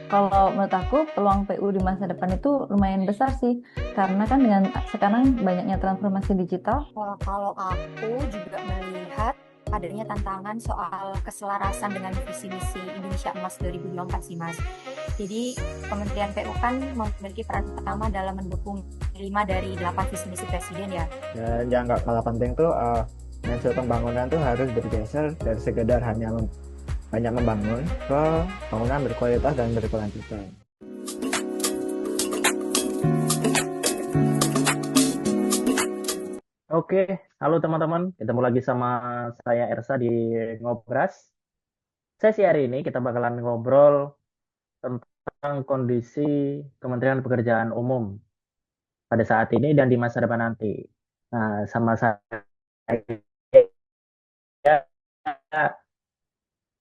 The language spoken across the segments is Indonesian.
Kalau menurut aku peluang PU di masa depan itu lumayan besar sih, karena kan dengan sekarang banyaknya transformasi digital. Wah, kalau aku juga melihat adanya tantangan soal keselarasan dengan visi misi Indonesia Emas 2024 sih Mas. Jadi Kementerian PU kan memiliki peran utama dalam mendukung 5 dari 8 visi misi Presiden ya. Dan yang nggak kalah penting tuh mindset pembangunan tuh harus bergeser dari sekedar hanya banyak membangun ke bangunan berkualitas dan berkelanjutan. Oke, halo teman-teman, ketemu lagi sama saya Ersa di Ngobras. Sesi hari ini kita bakalan ngobrol tentang kondisi Kementerian Pekerjaan Umum pada saat ini dan di masa depan nanti. Nah, sama saya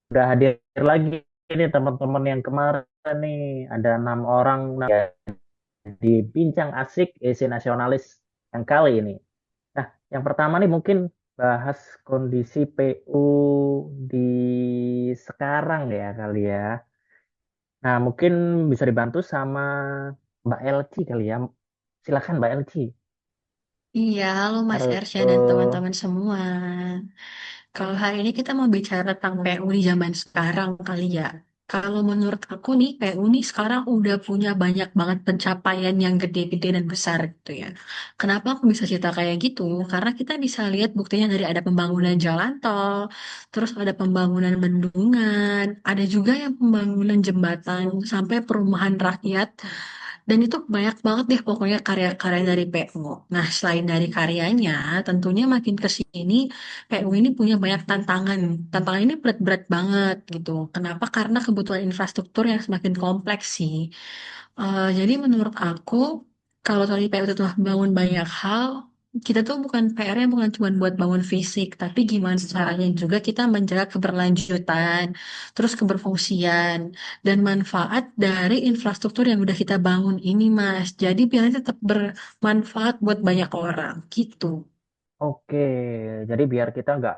udah hadir lagi ini teman-teman yang kemarin nih ada 6 orang di bincang asik isi nasionalis yang kali ini. Nah, yang pertama nih mungkin bahas kondisi PU di sekarang ya kali ya. Nah, mungkin bisa dibantu sama Mbak Elci kali ya. Silakan Mbak Elci. Iya, halo Mas Ersya dan Halo. teman-teman semua. Kalau hari ini kita mau bicara tentang PU di zaman sekarang kali ya. Kalau menurut aku nih, PU nih sekarang udah punya banyak banget pencapaian yang gede-gede dan besar gitu ya. Kenapa aku bisa cerita kayak gitu? Karena kita bisa lihat buktinya dari ada pembangunan jalan tol, terus ada pembangunan bendungan, ada juga yang pembangunan jembatan sampai perumahan rakyat. Dan itu banyak banget deh pokoknya karya-karya dari PU. Nah, selain dari karyanya, tentunya makin ke sini PU ini punya banyak tantangan. Tantangan ini berat-berat banget gitu. Kenapa? Karena kebutuhan infrastruktur yang semakin kompleks sih. Jadi menurut aku, kalau tadi PU itu telah bangun banyak hal, kita tuh bukan PR-nya bukan cuma buat bangun fisik, tapi gimana caranya juga kita menjaga keberlanjutan, terus keberfungsian, dan manfaat dari infrastruktur yang udah kita bangun ini, Mas. Jadi biar tetap bermanfaat buat banyak orang, gitu. Oke, jadi biar kita nggak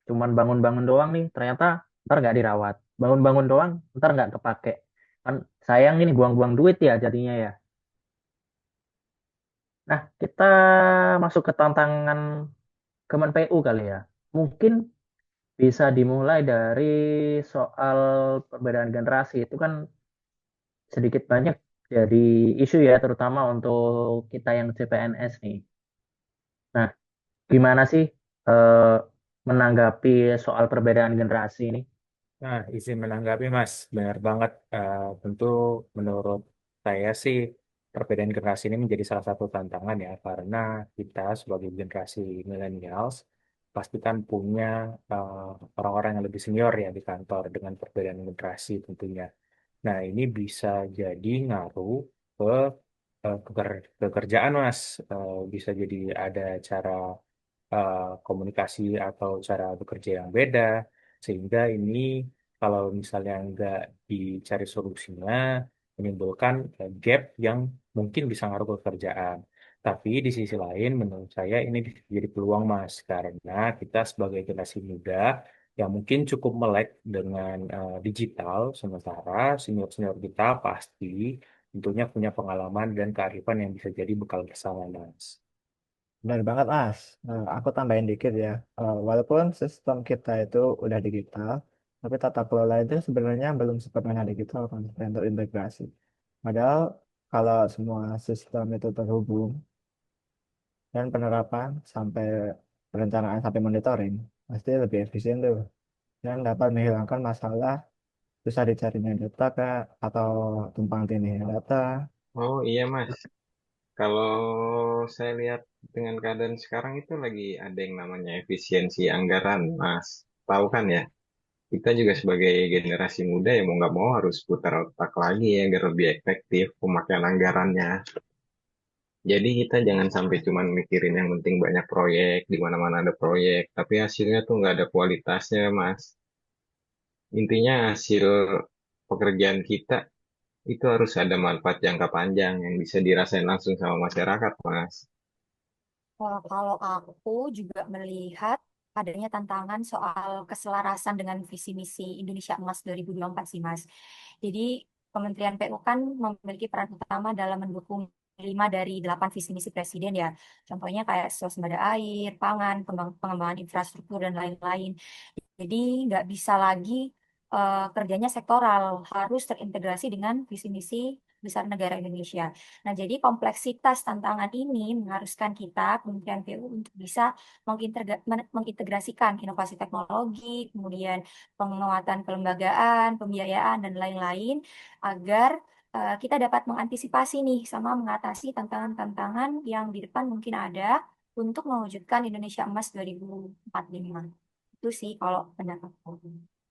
cuman bangun-bangun doang nih, ternyata ntar nggak dirawat. Bangun-bangun doang, ntar nggak kepake. Kan sayang ini buang-buang duit ya jadinya ya. Nah, kita masuk ke tantangan Kemen PU kali ya. Mungkin bisa dimulai dari soal perbedaan generasi. Itu kan sedikit banyak jadi isu ya, terutama untuk kita yang CPNS nih. Nah, gimana sih eh, menanggapi soal perbedaan generasi ini? Nah, izin menanggapi Mas, benar banget. Tentu menurut saya sih perbedaan generasi ini menjadi salah satu tantangan ya, karena kita sebagai generasi millennials pasti kan punya eh, orang-orang yang lebih senior ya di kantor dengan perbedaan generasi tentunya. Nah, ini bisa jadi ngaruh ke pekerjaan Mas. Bisa jadi ada cara komunikasi atau cara bekerja yang beda, sehingga ini kalau misalnya nggak dicari solusinya, menimbulkan gap yang mungkin bisa ngaruh ke kerjaan. Tapi di sisi lain, menurut saya ini bisa jadi peluang Mas, karena kita sebagai generasi muda yang mungkin cukup melek dengan digital, sementara senior-senior kita pasti tentunya punya pengalaman dan kearifan yang bisa jadi bekal bersama Mas. Benar banget, Mas. Nah, aku tambahin dikit ya. Walaupun sistem kita itu udah digital, tapi tata kelola itu sebenarnya belum sepenuhnya digital kan, dan terintegrasi. Padahal kalau semua sistem itu terhubung dan penerapan sampai perencanaan sampai monitoring, pasti lebih efisien tuh. Dan dapat menghilangkan masalah susah dicarinya data Kak, atau tumpang tindihnya data. Oh iya Mas, kalau saya lihat dengan keadaan sekarang itu lagi ada yang namanya efisiensi anggaran Mas. Tahu kan ya, kita juga sebagai generasi muda yang mau nggak mau harus putar otak lagi ya agar lebih efektif pemakaian anggarannya. Jadi kita jangan sampai cuman mikirin yang penting banyak proyek, di mana-mana ada proyek, tapi hasilnya tuh nggak ada kualitasnya Mas. Intinya hasil pekerjaan kita itu harus ada manfaat jangka panjang yang bisa dirasain langsung sama masyarakat, Mas. Wah, kalau aku juga melihat adanya tantangan soal keselarasan dengan visi misi Indonesia Emas 2024 sih Mas. Jadi Kementerian PU kan memiliki peran utama dalam mendukung 5 dari 8 visi misi presiden ya. Contohnya kayak swasembada air, pangan, pengembangan infrastruktur dan lain-lain. Jadi nggak bisa lagi kerjanya sektoral, harus terintegrasi dengan visi misi besar negara Indonesia. Nah, jadi kompleksitas tantangan ini mengharuskan kita, Kementerian PU, untuk bisa mengintegrasikan inovasi teknologi, kemudian penguatan kelembagaan, pembiayaan, dan lain-lain, agar kita dapat mengantisipasi nih sama mengatasi tantangan-tantangan yang di depan mungkin ada untuk mewujudkan Indonesia Emas 2045. Itu sih kalau pendapatku.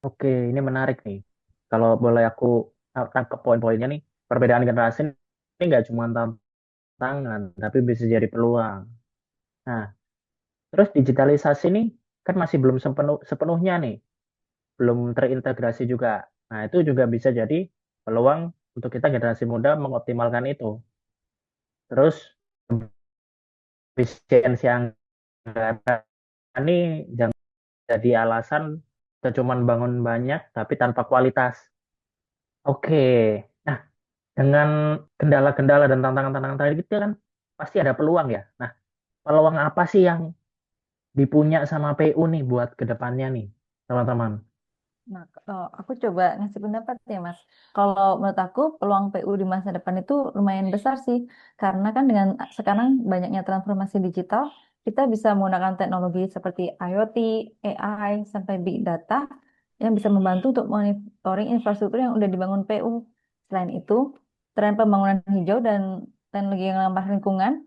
Oke, ini menarik nih. Kalau boleh aku tangkap poin-poinnya nih, perbedaan generasi ini nggak cuma tantangan, tapi bisa jadi peluang. Nah, terus digitalisasi nih kan masih belum sepenuhnya nih, belum terintegrasi juga. Nah, itu juga bisa jadi peluang untuk kita generasi muda mengoptimalkan itu. Terus efisiensi anggaran ini jangan jadi alasan kita cuma bangun banyak tapi tanpa kualitas. Oke, nah dengan kendala-kendala dan tantangan-tantangan tadi itu kan pasti ada peluang ya. Nah, peluang apa sih yang dipunya sama PU nih buat kedepannya nih, teman-teman? Nah, aku coba ngasih pendapat ya, Mas. Kalau menurut aku, peluang PU di masa depan itu lumayan besar sih. Karena kan dengan sekarang banyaknya transformasi digital, kita bisa menggunakan teknologi seperti IoT, AI, sampai Big Data yang bisa membantu untuk monitoring infrastruktur yang udah dibangun PU. Selain itu, tren pembangunan hijau dan teknologi yang ramah lingkungan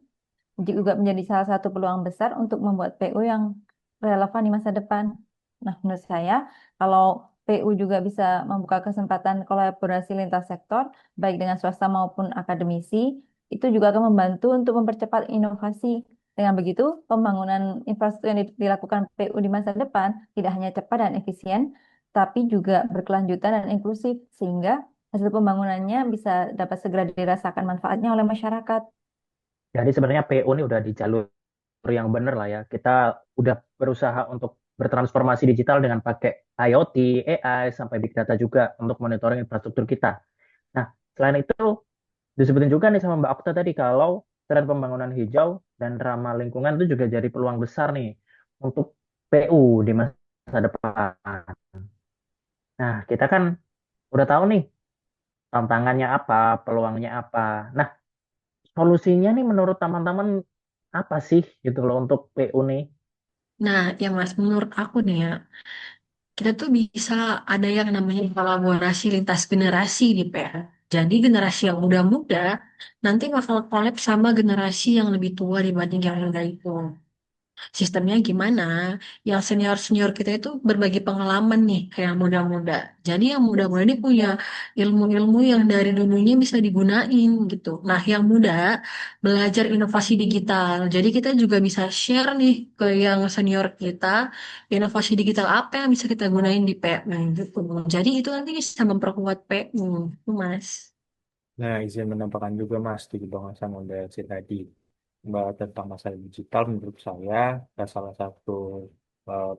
juga menjadi salah satu peluang besar untuk membuat PU yang relevan di masa depan. Nah, menurut saya, kalau PU juga bisa membuka kesempatan kolaborasi lintas sektor, baik dengan swasta maupun akademisi, itu juga akan membantu untuk mempercepat inovasi. Dengan begitu, pembangunan infrastruktur yang dilakukan PU di masa depan tidak hanya cepat dan efisien, tapi juga berkelanjutan dan inklusif, sehingga hasil pembangunannya bisa dapat segera dirasakan manfaatnya oleh masyarakat. Jadi sebenarnya PU ini udah di jalur yang benar lah ya. Kita udah berusaha untuk bertransformasi digital dengan pakai IoT, AI, sampai Big Data juga untuk monitoring infrastruktur kita. Nah, selain itu disebutin juga nih sama Mbak Okta tadi kalau tren pembangunan hijau dan ramah lingkungan itu juga jadi peluang besar nih untuk PU di masa depan. Nah, kita kan udah tahu nih tantangannya apa, peluangnya apa. Nah, solusinya nih menurut teman-teman apa sih gitu loh untuk PU nih? Nah, ya Mas, menurut aku nih ya, kita tuh bisa ada yang namanya kolaborasi lintas generasi di PR. Jadi generasi yang muda-muda nanti bakal collab sama generasi yang lebih tua dibanding yang muda itu. Sistemnya gimana? Yang senior-senior kita itu berbagi pengalaman nih ke yang muda-muda. Jadi yang muda-muda ini punya ilmu-ilmu yang dari dulunya bisa digunain gitu. Nah, yang muda belajar inovasi digital. Jadi kita juga bisa share nih ke yang senior kita, inovasi digital apa yang bisa kita gunain di PU gitu. Jadi itu nanti bisa memperkuat PU, itu Mas. Nah, izin menambahkan juga Mas di Bang Hasan Mondasi tadi Mbak, tentang masalah digital, menurut saya salah satu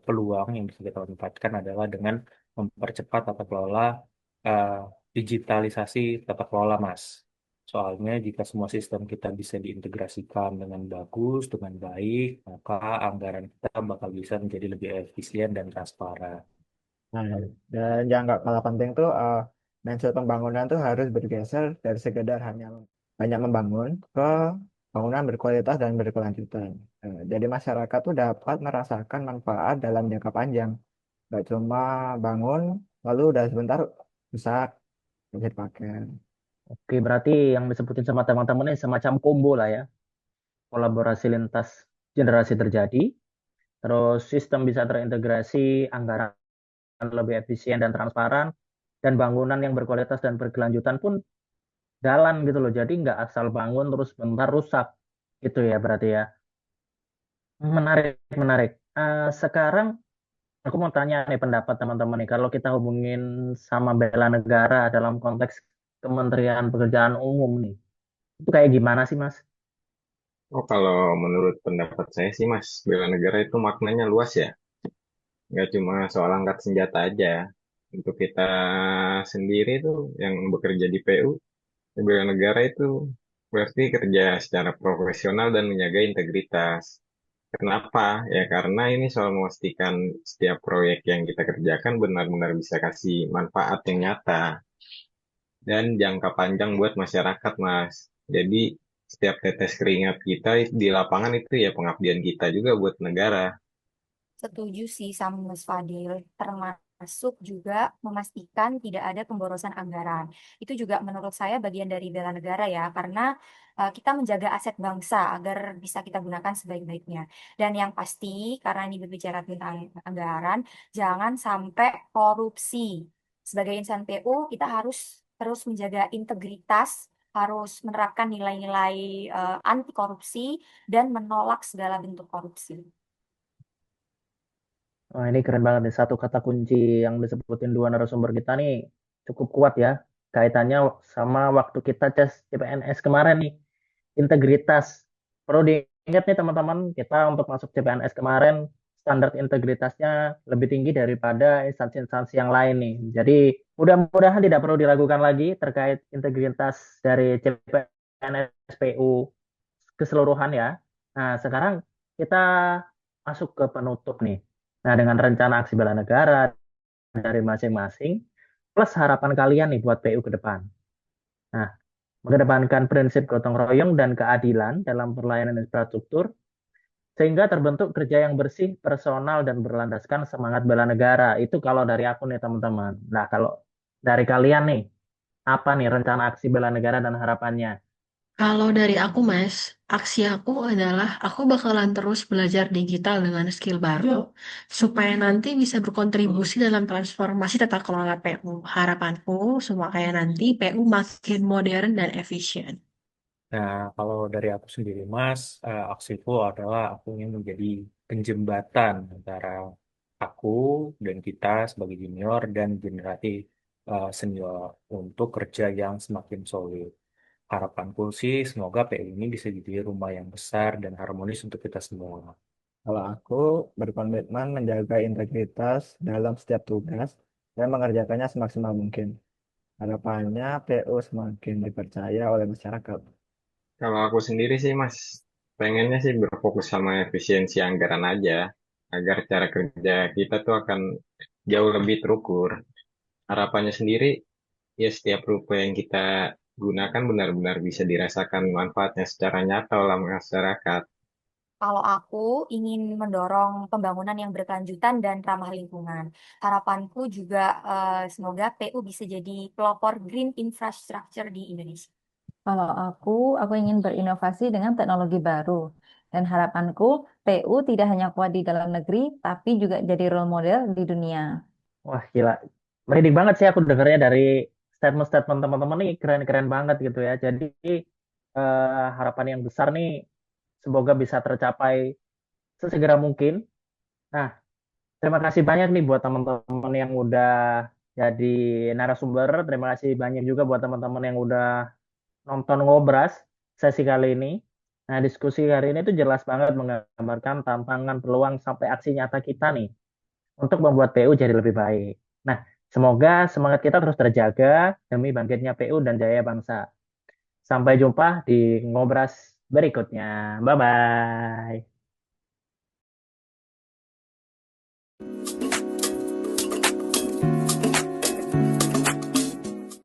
peluang yang bisa kita manfaatkan adalah dengan mempercepat tata kelola eh, digitalisasi tata kelola Mas. Soalnya jika semua sistem kita bisa diintegrasikan dengan bagus, dengan baik, maka anggaran kita bakal bisa menjadi lebih efisien dan transparan. Nah, dan yang nggak kalah penting tuh mindset pembangunan tuh harus bergeser dari sekedar hanya banyak membangun ke bangunan berkualitas dan berkelanjutan. Jadi masyarakat tuh dapat merasakan manfaat dalam jangka panjang. Nggak cuma bangun lalu udah sebentar rusak, nggak bisa dipakai. Oke, berarti yang disebutin sama teman-teman ini semacam combo lah ya. Kolaborasi lintas generasi terjadi, terus sistem bisa terintegrasi, anggaran lebih efisien dan transparan, dan bangunan yang berkualitas dan berkelanjutan pun jalan gitu loh. Jadi nggak asal bangun terus bentar rusak gitu ya berarti ya. Menarik, menarik. Sekarang aku mau tanya nih pendapat teman-teman nih. Kalau kita hubungin sama bela negara dalam konteks Kementerian Pekerjaan Umum nih, itu kayak gimana sih Mas? Oh, kalau menurut pendapat saya sih, Mas, bela negara itu maknanya luas ya. Nggak cuma soal angkat senjata aja. Untuk kita sendiri tuh yang bekerja di PU, di bela negara itu berarti kerja secara profesional dan menjaga integritas. Kenapa? Ya karena ini soal memastikan setiap proyek yang kita kerjakan benar-benar bisa kasih manfaat yang nyata dan jangka panjang buat masyarakat, Mas. Jadi setiap tetes keringat kita di lapangan itu ya pengabdian kita juga buat negara. Setuju sih sama Mas Fadil, termasuk juga memastikan tidak ada pemborosan anggaran. Itu juga menurut saya bagian dari bela negara ya, karena kita menjaga aset bangsa agar bisa kita gunakan sebaik-baiknya. Dan yang pasti, karena ini berbicara tentang anggaran, jangan sampai korupsi. Sebagai insan PU, kita harus terus menjaga integritas, harus menerapkan nilai-nilai anti korupsi, dan menolak segala bentuk korupsi. Wah, ini keren banget nih. Satu kata kunci yang disebutin dua narasumber kita nih cukup kuat ya. Kaitannya sama waktu kita tes CPNS kemarin nih. Integritas. Perlu diingat nih teman-teman, kita untuk masuk CPNS kemarin, standar integritasnya lebih tinggi daripada instansi-instansi yang lain nih. Jadi mudah-mudahan tidak perlu diragukan lagi terkait integritas dari CPNS PU keseluruhan ya. Nah, sekarang kita masuk ke penutup nih. Nah, dengan rencana aksi bela negara dari masing-masing, plus harapan kalian nih buat PU ke depan. Nah, mengedepankan prinsip gotong royong dan keadilan dalam pelayanan infrastruktur, sehingga terbentuk kerja yang bersih, personal, dan berlandaskan semangat bela negara. Itu kalau dari aku nih teman-teman. Nah, kalau dari kalian nih, apa nih rencana aksi bela negara dan harapannya? Kalau dari aku, Mas, aksi aku adalah aku bakalan terus belajar digital dengan skill baru supaya nanti bisa berkontribusi dalam transformasi tata kelola PU. Harapanku supaya nanti PU makin modern dan efisien. Nah, kalau dari aku sendiri, Mas, aksiku adalah aku ingin menjadi penjembatan antara aku dan kita sebagai junior dan generasi senior untuk kerja yang semakin solid. Harapanku sih semoga PU ini bisa jadi rumah yang besar dan harmonis untuk kita semua. Kalau aku berkomitmen menjaga integritas dalam setiap tugas dan mengerjakannya semaksimal mungkin. Harapannya PU semakin dipercaya oleh masyarakat. Kalau aku sendiri sih, Mas, pengennya sih berfokus sama efisiensi anggaran aja, agar cara kerja kita tuh akan jauh lebih terukur. Harapannya sendiri, ya setiap rupiah yang kita gunakan benar-benar bisa dirasakan manfaatnya secara nyata oleh masyarakat. Kalau aku ingin mendorong pembangunan yang berkelanjutan dan ramah lingkungan. Harapanku juga semoga PU bisa jadi pelopor green infrastructure di Indonesia. Kalau aku ingin berinovasi dengan teknologi baru. Dan harapanku, PU tidak hanya kuat di dalam negeri, tapi juga jadi role model di dunia. Wah, gila. Merinding banget sih aku dengarnya dari statement-statement teman-teman nih keren-keren banget gitu ya. Jadi harapan yang besar nih semoga bisa tercapai sesegera mungkin. Nah, terima kasih banyak nih buat teman-teman yang udah jadi narasumber. Terima kasih banyak juga buat teman-teman yang udah nonton ngobras sesi kali ini. Nah, diskusi hari ini tuh jelas banget menggambarkan tantangan, peluang, sampai aksi nyata kita nih untuk membuat PU jadi lebih baik. Nah, semoga semangat kita terus terjaga demi bangkitnya PU dan jaya bangsa. Sampai jumpa di ngobras berikutnya. Bye-bye.